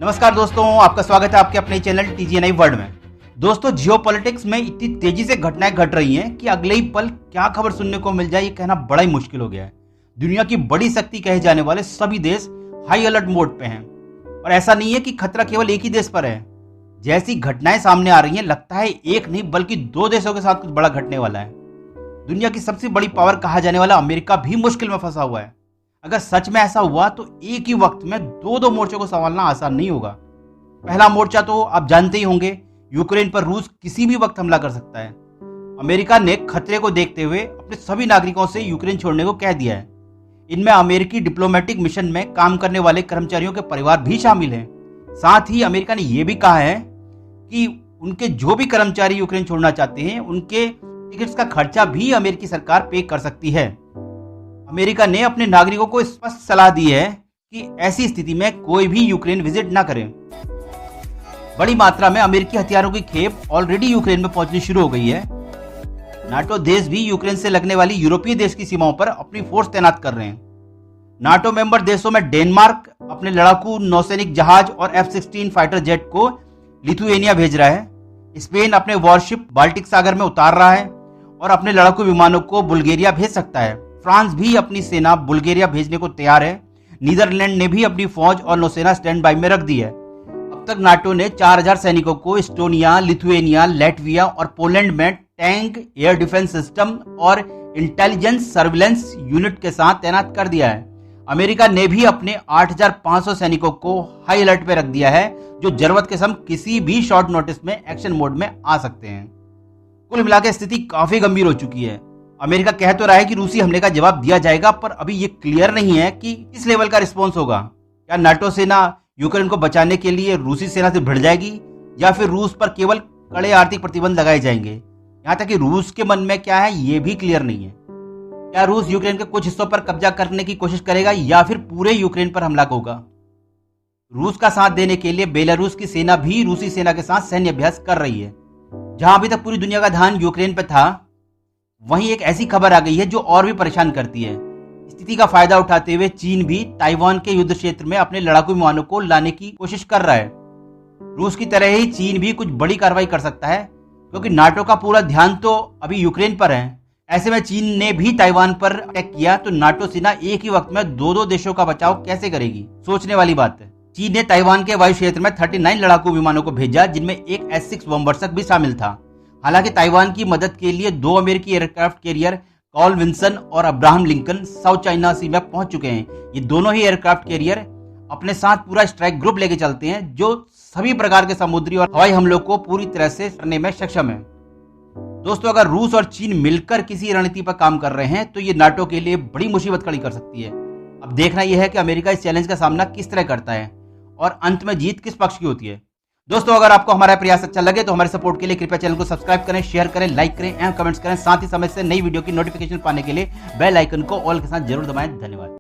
नमस्कार दोस्तों, आपका स्वागत है आपके अपने चैनल TGNI वर्ल्ड में। दोस्तों, जियोपॉलिटिक्स में इतनी तेजी से घटनाएं घट रही हैं कि अगले ही पल क्या खबर सुनने को मिल जाए ये कहना बड़ा ही मुश्किल हो गया है। दुनिया की बड़ी शक्ति कहे जाने वाले सभी देश हाई अलर्ट मोड पे हैं और ऐसा नहीं है कि खतरा केवल एक ही देश पर है। जैसी घटनाएं सामने आ रही हैं, लगता है एक नहीं बल्कि दो देशों के साथ कुछ बड़ा घटने वाला है। दुनिया की सबसे बड़ी पावर कहा जाने वाला अमेरिका भी मुश्किल में फंसा हुआ है। अगर सच में ऐसा हुआ तो एक ही वक्त में दो मोर्चों को संभालना आसान नहीं होगा। पहला मोर्चा तो आप जानते ही होंगे, यूक्रेन पर रूस किसी भी वक्त हमला कर सकता है। अमेरिका ने खतरे को देखते हुए अपने सभी नागरिकों से यूक्रेन छोड़ने को कह दिया है। इनमें अमेरिकी डिप्लोमेटिक मिशन में काम करने वाले कर्मचारियों के परिवार भी शामिल हैं। साथ ही अमेरिका ने यह भी कहा है कि उनके जो भी कर्मचारी यूक्रेन छोड़ना चाहते हैं, उनके टिकट्स का खर्चा भी अमेरिकी सरकार पे कर सकती है। अमेरिका ने अपने नागरिकों को स्पष्ट सलाह दी है कि ऐसी स्थिति में कोई भी यूक्रेन विजिट ना करें। बड़ी मात्रा में अमेरिकी हथियारों की खेप ऑलरेडी यूक्रेन में पहुंचनी शुरू हो गई है। नाटो देश भी यूक्रेन से लगने वाली यूरोपीय देश की सीमाओं पर अपनी फोर्स तैनात कर रहे हैं। नाटो मेंबर देशों में डेनमार्क अपने लड़ाकू नौसैनिक जहाज और F-16 फाइटर जेट को लिथुएनिया भेज रहा है। स्पेन अपने वॉरशिप बाल्टिक सागर में उतार रहा है और अपने लड़ाकू विमानों को बुल्गारिया भेज सकता है। फ्रांस भी अपनी सेना बुल्गारिया भेजने को तैयार है। नीदरलैंड ने भी अपनी फौज और नौसेना स्टैंड बाई में रख दी है। अब तक नाटो ने 4000 सैनिकों को एस्टोनिया, लिथुएनिया, लैटविया और पोलैंड में टैंक, एयर डिफेंस सिस्टम और इंटेलिजेंस सर्विलेंस यूनिट के साथ तैनात कर दिया है। अमेरिका ने भी अपने 8500 सैनिकों को हाई अलर्ट पे रख दिया है, जो जरूरत के समय किसी भी शॉर्ट नोटिस में एक्शन मोड में आ सकते हैं। कुल मिलाकर स्थिति काफी गंभीर हो चुकी है। अमेरिका कह तो रहा है कि रूसी हमले का जवाब दिया जाएगा, पर अभी ये क्लियर नहीं है कि किस लेवल का रिस्पॉन्स होगा। क्या नाटो सेना यूक्रेन को बचाने के लिए रूसी सेना से भिड़ जाएगी या फिर रूस पर केवल कड़े आर्थिक प्रतिबंध लगाए जाएंगे। यहाँ तक कि रूस के मन में क्या है ये भी क्लियर नहीं है। क्या रूस यूक्रेन के कुछ हिस्सों पर कब्जा करने की कोशिश करेगा या फिर पूरे यूक्रेन पर हमला होगा। रूस का साथ देने के लिए बेलारूस की सेना भी रूसी सेना के साथ सैन्य अभ्यास कर रही है। जहां अभी तक पूरी दुनिया का ध्यान यूक्रेन पर था, वहीं एक ऐसी खबर आ गई है जो और भी परेशान करती है। स्थिति का फायदा उठाते हुए चीन भी ताइवान के युद्ध क्षेत्र में अपने लड़ाकू विमानों को लाने की कोशिश कर रहा है। रूस की तरह ही चीन भी कुछ बड़ी कार्रवाई कर सकता है, क्योंकि नाटो का पूरा ध्यान तो अभी यूक्रेन पर है। ऐसे में चीन ने भी ताइवान पर अटैक किया तो नाटो सेना एक ही वक्त में दो देशों का बचाव कैसे करेगी, सोचने वाली बात है। चीन ने ताइवान के वायु क्षेत्र में 39 लड़ाकू विमानों को भेजा, जिनमें एक S-6 बमवर्षक भी शामिल था। हालांकि ताइवान की मदद के लिए 2 अमेरिकी एयरक्राफ्ट कैरियर कॉल विंसन और अब्राहम लिंकन साउथ चाइना सी में पहुंच चुके हैं। ये दोनों ही एयरक्राफ्ट कैरियर अपने साथ पूरा स्ट्राइक ग्रुप लेके चलते हैं, जो सभी प्रकार के समुद्री और हवाई हमलों को पूरी तरह से करने में सक्षम है। दोस्तों, अगर रूस और चीन मिलकर किसी रणनीति पर काम कर रहे हैं तो ये नाटो के लिए बड़ी मुसीबत खड़ी कर सकती है। अब देखना यह है कि अमेरिका इस चैलेंज का सामना किस तरह करता है और अंत में जीत किस पक्ष की होती है। दोस्तों, अगर आपको हमारा प्रयास अच्छा लगे तो हमारे सपोर्ट के लिए कृपया चैनल को सब्सक्राइब करें, शेयर करें, लाइक करें एवं कमेंट्स करें। साथ ही समय से नई वीडियो की नोटिफिकेशन पाने के लिए बेल आइकन को ऑल के साथ जरूर दबाएं। धन्यवाद।